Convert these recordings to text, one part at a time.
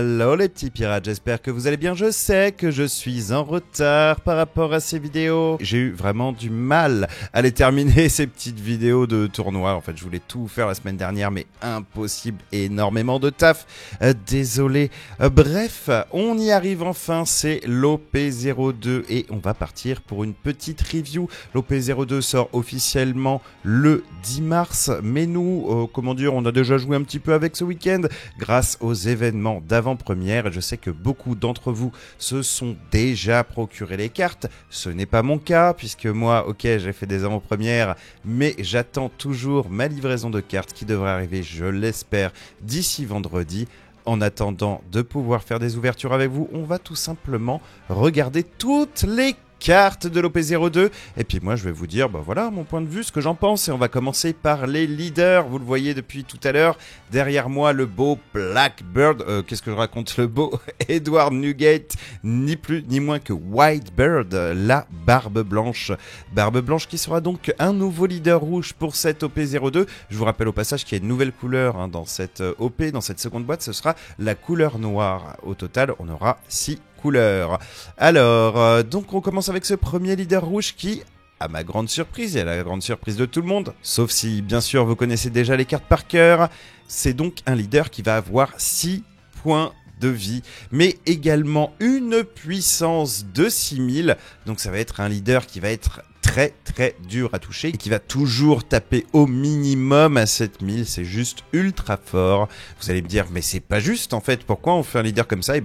Hello les petits pirates, j'espère que vous allez bien. Je sais que je suis en retard par rapport à ces vidéos. J'ai eu vraiment du mal à les terminer, ces petites vidéos de tournoi. En fait, je voulais tout faire la semaine dernière, mais impossible, énormément de taf. Désolé. Bref, on y arrive enfin, c'est l'OP02 et on va partir pour une petite review. L'OP02 sort officiellement le 10 mars, mais nous, comment dire, on a déjà joué un petit peu avec ce week-end grâce aux événements d'avant-première. Je sais que beaucoup d'entre vous se sont déjà procuré les cartes. Ce n'est pas mon cas puisque moi, ok, j'ai fait des avant-premières, mais j'attends toujours ma livraison de cartes qui devrait arriver, je l'espère, d'ici vendredi. En attendant de pouvoir faire des ouvertures avec vous, on va tout simplement regarder toutes les cartes de l'OP02 et puis moi je vais vous dire voilà mon point de vue, ce que j'en pense, et on va commencer par les leaders. Vous le voyez depuis tout à l'heure derrière moi, le beau Blackbird, qu'est-ce que je raconte, le beau Edward Nugate, ni plus ni moins que Whitebird, la barbe blanche qui sera donc un nouveau leader rouge pour cette OP02. Je vous rappelle au passage qu'il y a une nouvelle couleur dans cette OP, dans cette seconde boîte, ce sera la couleur noire. Au total on aura 6 couleurs. Alors, donc on commence avec ce premier leader rouge qui, à ma grande surprise et à la grande surprise de tout le monde, sauf si bien sûr vous connaissez déjà les cartes par cœur, c'est donc un leader qui va avoir 6 points de vie, mais également une puissance de 6000, donc ça va être un leader qui va être très dur à toucher et qui va toujours taper au minimum à 7000, c'est juste ultra fort. Vous allez me dire, mais c'est pas juste en fait, pourquoi on fait un leader comme ça? Et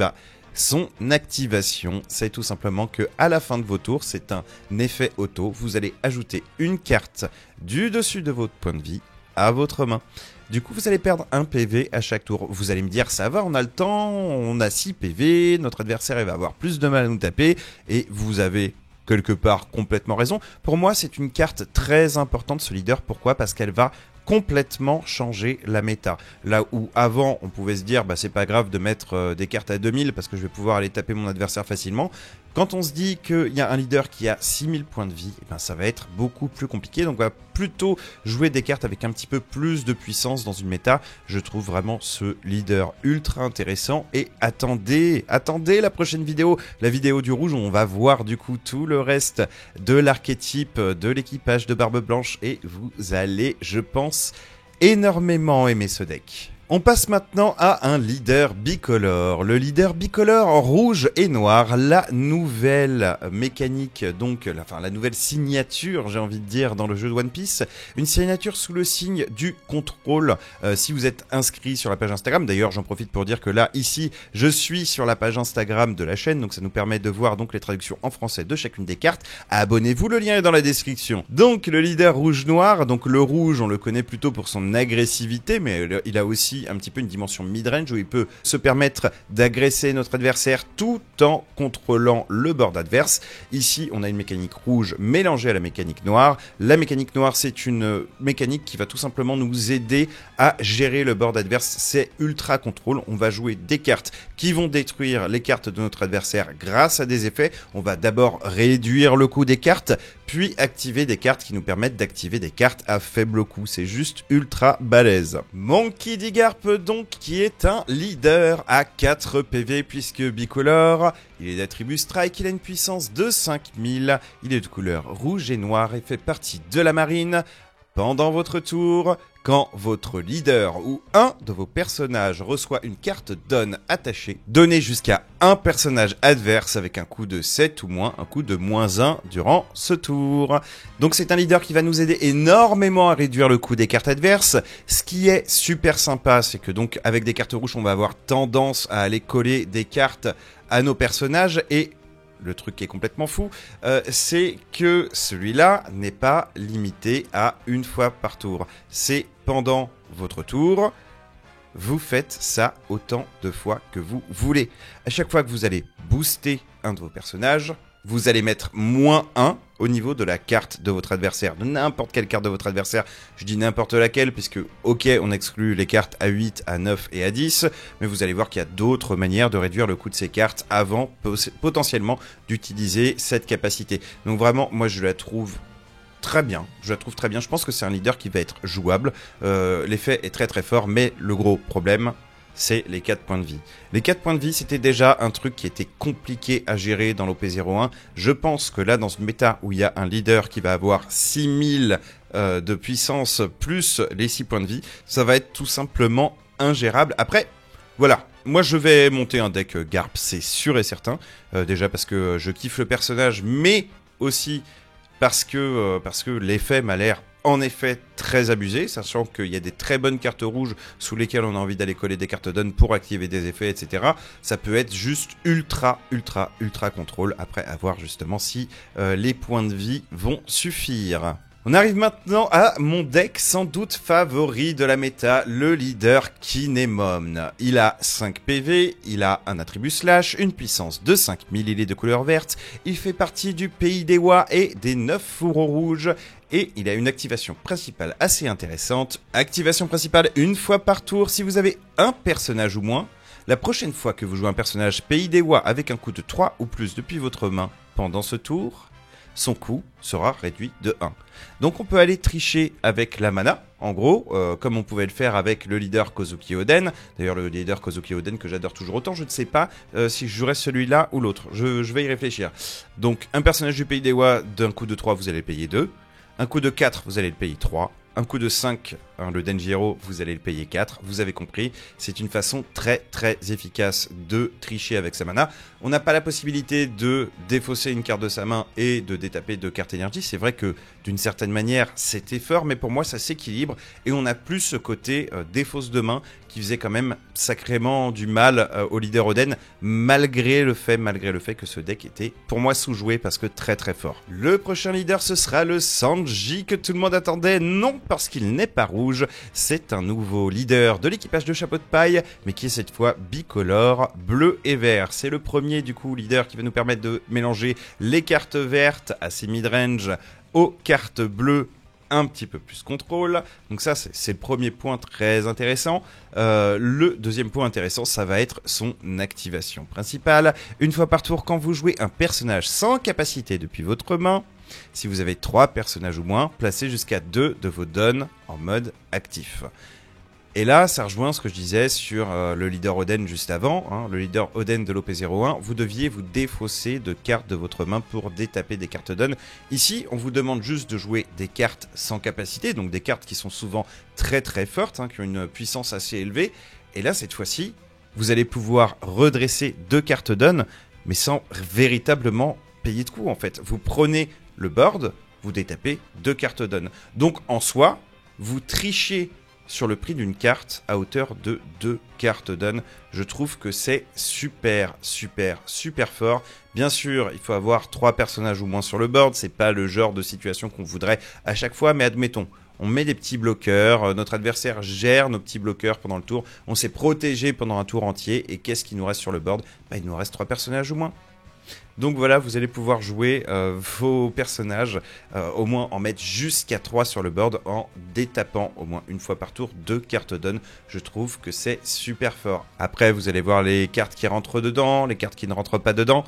son activation, c'est tout simplement que à la fin de vos tours, c'est un effet auto, vous allez ajouter une carte du dessus de votre point de vie à votre main. Du coup, vous allez perdre un PV à chaque tour. Vous allez me dire, ça va, on a le temps, on a 6 PV, notre adversaire il va avoir plus de mal à nous taper, et vous avez quelque part complètement raison. Pour moi, c'est une carte très importante, ce leader. Pourquoi? Parce qu'elle va complètement changer la méta. Là où avant on pouvait se dire c'est pas grave de mettre des cartes à 2000 parce que je vais pouvoir aller taper mon adversaire facilement, quand on se dit qu'il y a un leader qui a 6000 points de vie, ça va être beaucoup plus compliqué. Donc on va plutôt jouer des cartes avec un petit peu plus de puissance dans une méta. Je trouve vraiment ce leader ultra intéressant, et attendez la prochaine vidéo, la vidéo du rouge, où on va voir du coup tout le reste de l'archétype de l'équipage de Barbe Blanche, et vous allez, je pense, énormément aimer ce deck. On passe maintenant à un leader bicolore. Le leader bicolore en rouge et noir, la nouvelle mécanique, donc la nouvelle signature, j'ai envie de dire, dans le jeu de One Piece. Une signature sous le signe du contrôle. Si vous êtes inscrit sur la page Instagram, d'ailleurs j'en profite pour dire que là, ici, je suis sur la page Instagram de la chaîne, donc ça nous permet de voir donc les traductions en français de chacune des cartes. Abonnez-vous, le lien est dans la description. Donc le leader rouge-noir, donc le rouge, on le connaît plutôt pour son agressivité, mais il a aussi un petit peu une dimension mid-range où il peut se permettre d'agresser notre adversaire tout en contrôlant le board adverse. Ici, on a une mécanique rouge mélangée à la mécanique noire. La mécanique noire, c'est une mécanique qui va tout simplement nous aider à gérer le board adverse. C'est ultra contrôle. On va jouer des cartes qui vont détruire les cartes de notre adversaire grâce à des effets. On va d'abord réduire le coût des cartes, puis activer des cartes qui nous permettent d'activer des cartes à faible coût. C'est juste ultra balèze. Monkey D. Garp, donc, qui est un leader à 4 PV puisque bicolore, il est d'attribut strike, il a une puissance de 5000, il est de couleur rouge et noir et fait partie de la marine. Pendant votre tour, quand votre leader ou un de vos personnages reçoit une carte donne attachée, donnez jusqu'à un personnage adverse avec un coût de 7 ou moins, un coût de -1 durant ce tour. Donc c'est un leader qui va nous aider énormément à réduire le coût des cartes adverses. Ce qui est super sympa, c'est que donc avec des cartes rouges, on va avoir tendance à aller coller des cartes à nos personnages, et le truc qui est complètement fou, c'est que celui-là n'est pas limité à une fois par tour. C'est pendant votre tour, vous faites ça autant de fois que vous voulez. À chaque fois que vous allez booster un de vos personnages, vous allez mettre -1 au niveau de la carte de votre adversaire, de n'importe quelle carte de votre adversaire. Je dis n'importe laquelle puisque, ok, on exclut les cartes à 8, à 9 et à 10, mais vous allez voir qu'il y a d'autres manières de réduire le coût de ces cartes avant potentiellement d'utiliser cette capacité. Donc vraiment, moi je la trouve très bien, je pense que c'est un leader qui va être jouable. L'effet est très fort, mais le gros problème, c'est les 4 points de vie. Les 4 points de vie, c'était déjà un truc qui était compliqué à gérer dans l'OP01. Je pense que là, dans une méta où il y a un leader qui va avoir 6000 de puissance plus les 6 points de vie, ça va être tout simplement ingérable. Après, voilà, moi je vais monter un deck Garp, c'est sûr et certain. Déjà parce que je kiffe le personnage, mais aussi parce que l'effet m'a l'air en effet très abusé, sachant qu'il y a des très bonnes cartes rouges sous lesquelles on a envie d'aller coller des cartes d'on pour activer des effets, etc. Ça peut être juste ultra contrôle, après à voir justement si les points de vie vont suffire. On arrive maintenant à mon deck sans doute favori de la méta, le leader Kinemon. Il a 5 PV, il a un attribut slash, une puissance de 5000, il est de couleur verte, il fait partie du pays des Wa et des 9 fourreaux rouges, et il a une activation principale assez intéressante. Activation principale une fois par tour, si vous avez un personnage ou moins, la prochaine fois que vous jouez un personnage pays des Wa avec un coût de 3 ou plus depuis votre main pendant ce tour, son coût sera réduit de 1. Donc on peut aller tricher avec la mana, en gros, comme on pouvait le faire avec le leader Kozuki Oden. D'ailleurs le leader Kozuki Oden que j'adore toujours autant, je ne sais pas si je jouerai celui-là ou l'autre, je vais y réfléchir. Donc un personnage du pays des Wa d'un coup de 3 vous allez le payer 2, un coup de 4 vous allez le payer 3, un coup de 5, le Denjiro, vous allez le payer 4, vous avez compris, c'est une façon très efficace de tricher avec sa mana. On n'a pas la possibilité de défausser une carte de sa main et de détaper 2 cartes énergie, c'est vrai que d'une certaine manière c'était fort, mais pour moi ça s'équilibre et on n'a plus ce côté défausse de main qui faisait quand même sacrément du mal au leader Oden, malgré le fait que ce deck était pour moi sous-joué parce que très fort. Le prochain leader ce sera le Sanji que tout le monde attendait, non parce qu'il n'est pas rouge, c'est un nouveau leader de l'équipage de Chapeau de Paille, mais qui est cette fois bicolore, bleu et vert. C'est le premier du coup leader qui va nous permettre de mélanger les cartes vertes assez mid-range aux cartes bleues un petit peu plus contrôle. Donc ça c'est le premier point très intéressant. Le deuxième point intéressant, ça va être son activation principale. Une fois par tour, quand vous jouez un personnage sans capacité depuis votre main, si vous avez 3 personnages ou moins, placez jusqu'à 2 de vos dons en mode actif. Et là, ça rejoint ce que je disais sur le leader Oden juste avant, hein, le leader Oden de l'OP01, vous deviez vous défausser de cartes de votre main pour détaper des cartes d'on. Ici, on vous demande juste de jouer des cartes sans capacité, donc des cartes qui sont souvent très fortes, hein, qui ont une puissance assez élevée. Et là, cette fois-ci, vous allez pouvoir redresser 2 cartes d'on, mais sans véritablement payer de coups en fait. Vous prenez le board, vous détapez 2 cartes d'on. Donc en soi, vous trichez sur le prix d'une carte à hauteur de 2 cartes d'on. Je trouve que c'est super fort. Bien sûr, il faut avoir 3 personnages ou moins sur le board, c'est pas le genre de situation qu'on voudrait à chaque fois, mais admettons, on met des petits bloqueurs, notre adversaire gère nos petits bloqueurs pendant le tour, on s'est protégé pendant un tour entier, et qu'est-ce qui nous reste sur le board? Il nous reste 3 personnages ou moins. Donc voilà, vous allez pouvoir jouer vos personnages, au moins en mettre jusqu'à 3 sur le board en détapant au moins une fois par tour 2 cartes d'on. Je trouve que c'est super fort. Après, vous allez voir les cartes qui rentrent dedans, les cartes qui ne rentrent pas dedans.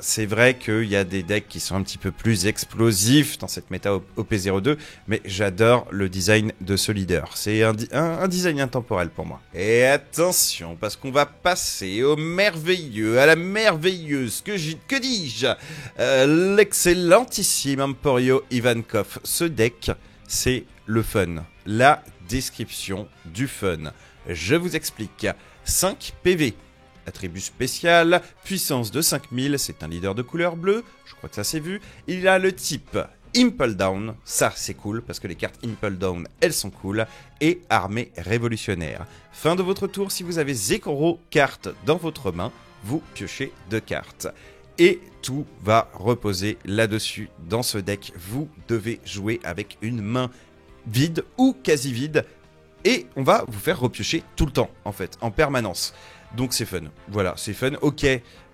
C'est vrai qu'il y a des decks qui sont un petit peu plus explosifs dans cette méta OP02, mais j'adore le design de ce leader. C'est un design intemporel pour moi. Et attention, parce qu'on va passer au merveilleux, à la merveilleuse, que dis-je, l'excellentissime Emporio Ivankov. Ce deck, c'est le fun. La description du fun. Je vous explique. 5 PV. Attribut spécial, puissance de 5000, c'est un leader de couleur bleue, je crois que ça s'est vu. Il a le type Impel Down, ça c'est cool parce que les cartes Impel Down elles sont cool, et armée révolutionnaire. Fin de votre tour, si vous avez 0 cartes dans votre main, vous piochez 2 cartes. Et tout va reposer là-dessus dans ce deck. Vous devez jouer avec une main vide ou quasi vide, et on va vous faire repiocher tout le temps en fait, en permanence. Donc c'est fun, voilà, c'est fun, ok,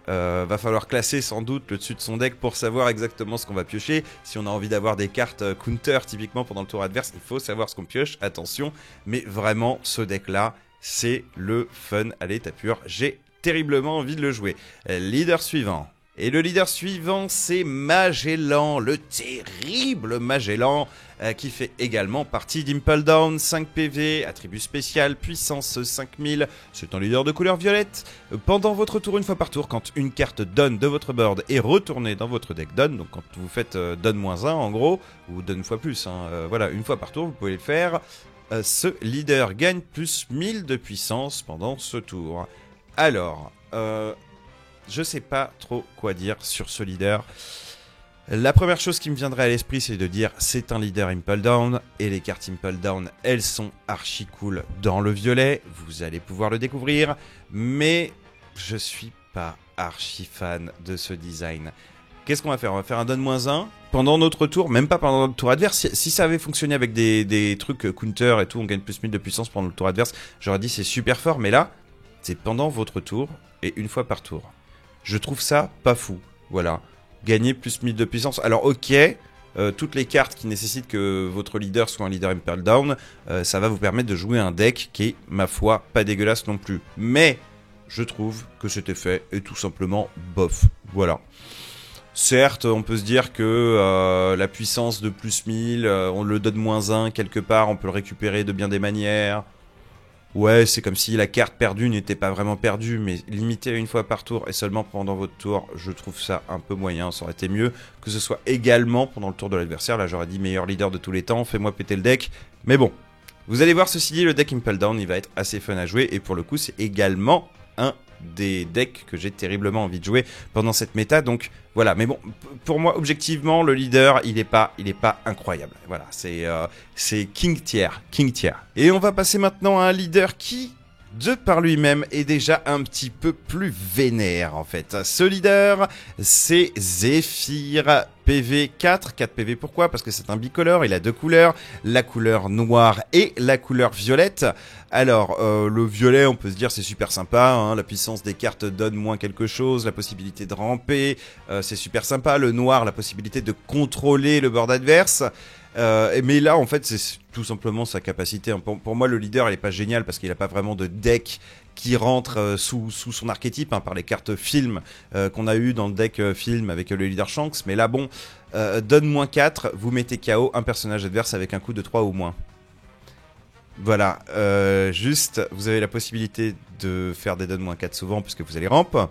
va falloir classer sans doute le dessus de son deck pour savoir exactement ce qu'on va piocher. Si on a envie d'avoir des cartes counter typiquement pendant le tour adverse, il faut savoir ce qu'on pioche, attention. Mais vraiment, ce deck-là, c'est le fun à l'état pur, j'ai terriblement envie de le jouer. Leader suivant. Et le leader suivant, c'est Magellan, le terrible Magellan, qui fait également partie d'Impel Down, 5 PV, attribut spécial, puissance 5000, c'est un leader de couleur violette. Pendant votre tour, une fois par tour, quand une carte donne de votre board est retournée dans votre deck donne, donc quand vous faites donne-1 en gros, ou donne une fois plus, voilà, une fois par tour, vous pouvez le faire, ce leader gagne plus 1000 de puissance pendant ce tour. Alors, je sais pas trop quoi dire sur ce leader. La première chose qui me viendrait à l'esprit, c'est de dire c'est un leader Impel Down, et les cartes Impel Down, elles sont archi cool dans le violet, vous allez pouvoir le découvrir, mais je suis pas archi fan de ce design. Qu'est-ce qu'on va faire? On va faire un donne-1 pendant notre tour, même pas pendant notre tour adverse. Si ça avait fonctionné avec des trucs counter et tout, on gagne plus 1000 de puissance pendant le tour adverse, j'aurais dit c'est super fort, mais là, c'est pendant votre tour et une fois par tour. Je trouve ça pas fou, voilà. Gagner plus 1000 de puissance. Alors ok, toutes les cartes qui nécessitent que votre leader soit un leader Impel Down, ça va vous permettre de jouer un deck qui est, ma foi, pas dégueulasse non plus. Mais je trouve que cet effet est tout simplement bof. Voilà. Certes, on peut se dire que la puissance de plus 1000, on le donne -1 quelque part, on peut le récupérer de bien des manières. Ouais, c'est comme si la carte perdue n'était pas vraiment perdue, mais limitée à une fois par tour et seulement pendant votre tour, je trouve ça un peu moyen. Ça aurait été mieux que ce soit également pendant le tour de l'adversaire. Là, j'aurais dit meilleur leader de tous les temps, fais-moi péter le deck. Mais bon, vous allez voir, ceci dit, le deck Impel Down, il va être assez fun à jouer. Et pour le coup, c'est également un des decks que j'ai terriblement envie de jouer pendant cette méta. Donc voilà, mais bon, pour moi, objectivement, le leader, il est pas incroyable. Voilà, c'est King Tier. Et on va passer maintenant à un leader qui, de par lui-même, est déjà un petit peu plus vénère en fait. Ce leader, c'est Zephyr. PV 4 PV, pourquoi? Parce que c'est un bicolore, il a deux couleurs, la couleur noire et la couleur violette. Alors, le violet, on peut se dire c'est super sympa, hein, la puissance des cartes donne moins quelque chose, la possibilité de ramper, c'est super sympa. Le noir, la possibilité de contrôler le board adverse. Mais là, en fait, c'est tout simplement sa capacité. Pour moi, le leader, il est pas génial parce qu'il a pas vraiment de deck qui rentre sous son archétype, par les cartes film qu'on a eu dans le deck film avec le leader Shanks. Mais là, bon, donne -4, vous mettez KO un personnage adverse avec un coup de 3 ou moins. Voilà, juste, vous avez la possibilité de faire des donne -4 souvent puisque vous allez ramp.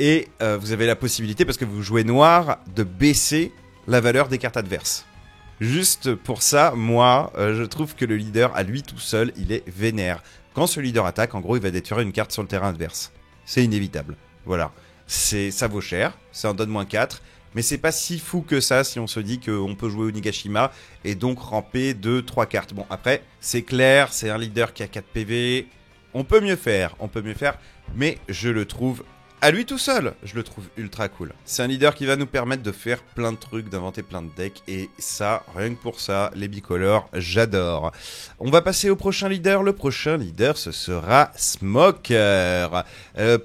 Et vous avez la possibilité, parce que vous jouez noir, de baisser la valeur des cartes adverses. Juste pour ça, moi, je trouve que le leader, à lui tout seul, il est vénère. Quand ce leader attaque, en gros, il va détruire une carte sur le terrain adverse. C'est inévitable. Voilà. Ça vaut cher, c'est un donne -4, mais c'est pas si fou que ça si on se dit qu'on peut jouer Onigashima et donc ramper 2-3 cartes. Bon, après, c'est clair, c'est un leader qui a 4 PV. On peut mieux faire, mais je le trouve... À lui tout seul, je le trouve ultra cool. C'est un leader qui va nous permettre de faire plein de trucs, d'inventer plein de decks. Et ça, rien que pour ça, les bicolores, j'adore. On va passer au prochain leader. Le prochain leader, ce sera Smoker.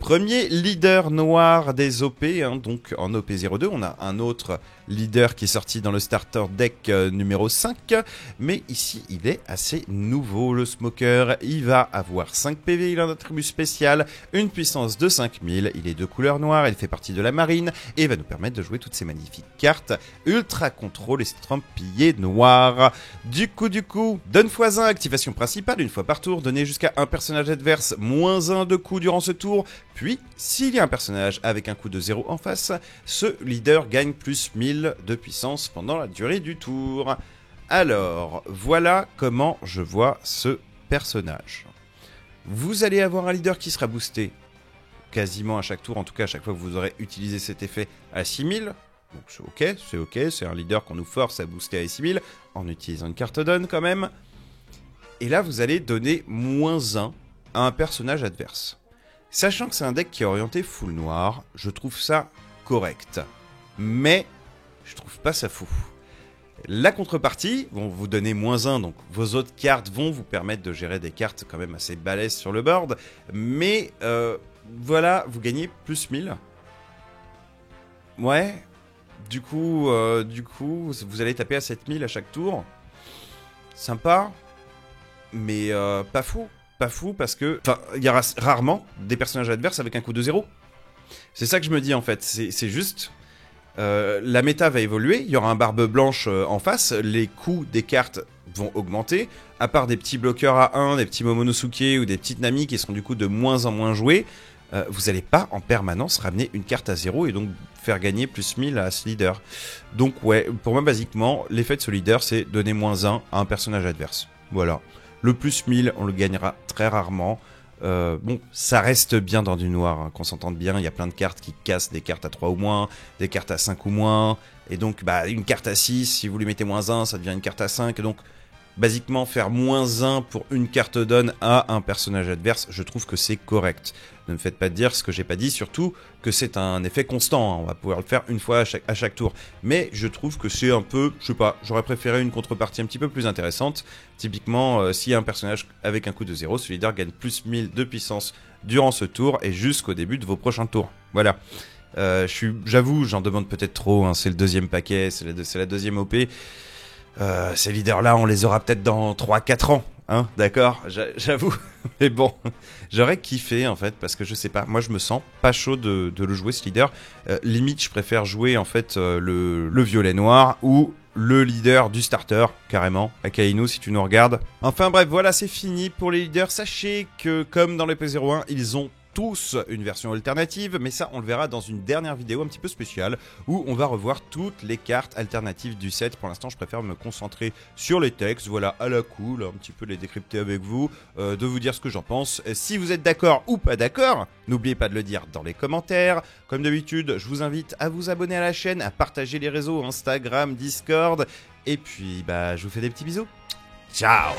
Premier leader noir des OP. Donc en OP02, on a un autre leader qui est sorti dans le starter deck numéro 5. Mais ici, il est assez nouveau, le Smoker. Il va avoir 5 PV, il a un attribut spécial, une puissance de 5000. Il est de couleur noire, il fait partie de la marine et va nous permettre de jouer toutes ces magnifiques cartes ultra contrôle et estampillé noir. Du coup, donne x1, activation principale, une fois par tour, donner jusqu'à un personnage adverse -1 de coups durant ce tour. Puis, s'il y a un personnage avec un coup de 0 en face, ce leader gagne plus 1000 de puissance pendant la durée du tour. Alors, voilà comment je vois ce personnage. Vous allez avoir un leader qui sera boosté quasiment à chaque tour, en tout cas à chaque fois que vous aurez utilisé cet effet à 6000. Donc c'est ok, c'est un leader qu'on nous force à booster à 6000 en utilisant une carte donne quand même. Et là vous allez donner -1 à un personnage adverse. Sachant que c'est un deck qui est orienté full noir, je trouve ça correct. Mais je trouve pas ça fou. La contrepartie vont vous donner -1, donc vos autres cartes vont vous permettre de gérer des cartes quand même assez balèzes sur le board. Mais voilà, vous gagnez plus 1000. Ouais, du coup, vous allez taper à 7000 à chaque tour. Sympa, mais pas fou. Pas fou parce que... Enfin, il y aura rarement des personnages adverses avec un coup de 0. C'est ça que je me dis en fait, c'est juste... la méta va évoluer, il y aura un barbe blanche en face, les coûts des cartes vont augmenter, à part des petits bloqueurs à 1, des petits Momonosuke ou des petites Nami qui seront du coup de moins en moins joués, vous n'allez pas en permanence ramener une carte à 0 et donc faire gagner plus 1000 à ce leader. Donc ouais, pour moi basiquement, l'effet de ce leader c'est donner moins 1 à un personnage adverse. Voilà. Le plus 1000, on le gagnera très rarement. Bon, ça reste bien dans du noir, hein, qu'on s'entende bien, il y a plein de cartes qui cassent des cartes à 3 ou moins, des cartes à 5 ou moins, et donc bah, une carte à 6, si vous lui mettez moins 1, ça devient une carte à 5, et donc basiquement faire moins 1 pour une carte donne à un personnage adverse, je trouve que c'est correct. Ne me faites pas dire ce que j'ai pas dit, surtout que c'est un effet constant, hein, on va pouvoir le faire une fois à chaque tour. Mais je trouve que c'est un peu, je sais pas, j'aurais préféré une contrepartie un petit peu plus intéressante. Typiquement, s'il y a un personnage avec un coût de 0, ce leader gagne plus 1000 de puissance durant ce tour et jusqu'au début de vos prochains tours. Voilà. J'avoue, j'en demande peut-être trop, hein, c'est le deuxième paquet, c'est la deuxième OP. Ces leaders-là, on les aura peut-être dans 3-4 ans, hein, d'accord, j'avoue. Mais bon, j'aurais kiffé, en fait, parce que je sais pas, moi je me sens pas chaud de le jouer, ce leader. Limite, je préfère jouer, en fait, le violet noir ou le leader du starter, carrément. Akainu, si tu nous regardes. Enfin bref, voilà, c'est fini pour les leaders. Sachez que, comme dans l'EP01, ils ont tous une version alternative, mais ça on le verra dans une dernière vidéo un petit peu spéciale où on va revoir toutes les cartes alternatives du set. Pour l'instant je préfère me concentrer sur les textes, voilà, à la cool, un petit peu les décrypter avec vous, de vous dire ce que j'en pense. Si vous êtes d'accord ou pas d'accord, n'oubliez pas de le dire dans les commentaires. Comme d'habitude, je vous invite à vous abonner à la chaîne, à partager les réseaux Instagram, Discord, et puis bah je vous fais des petits bisous. Ciao.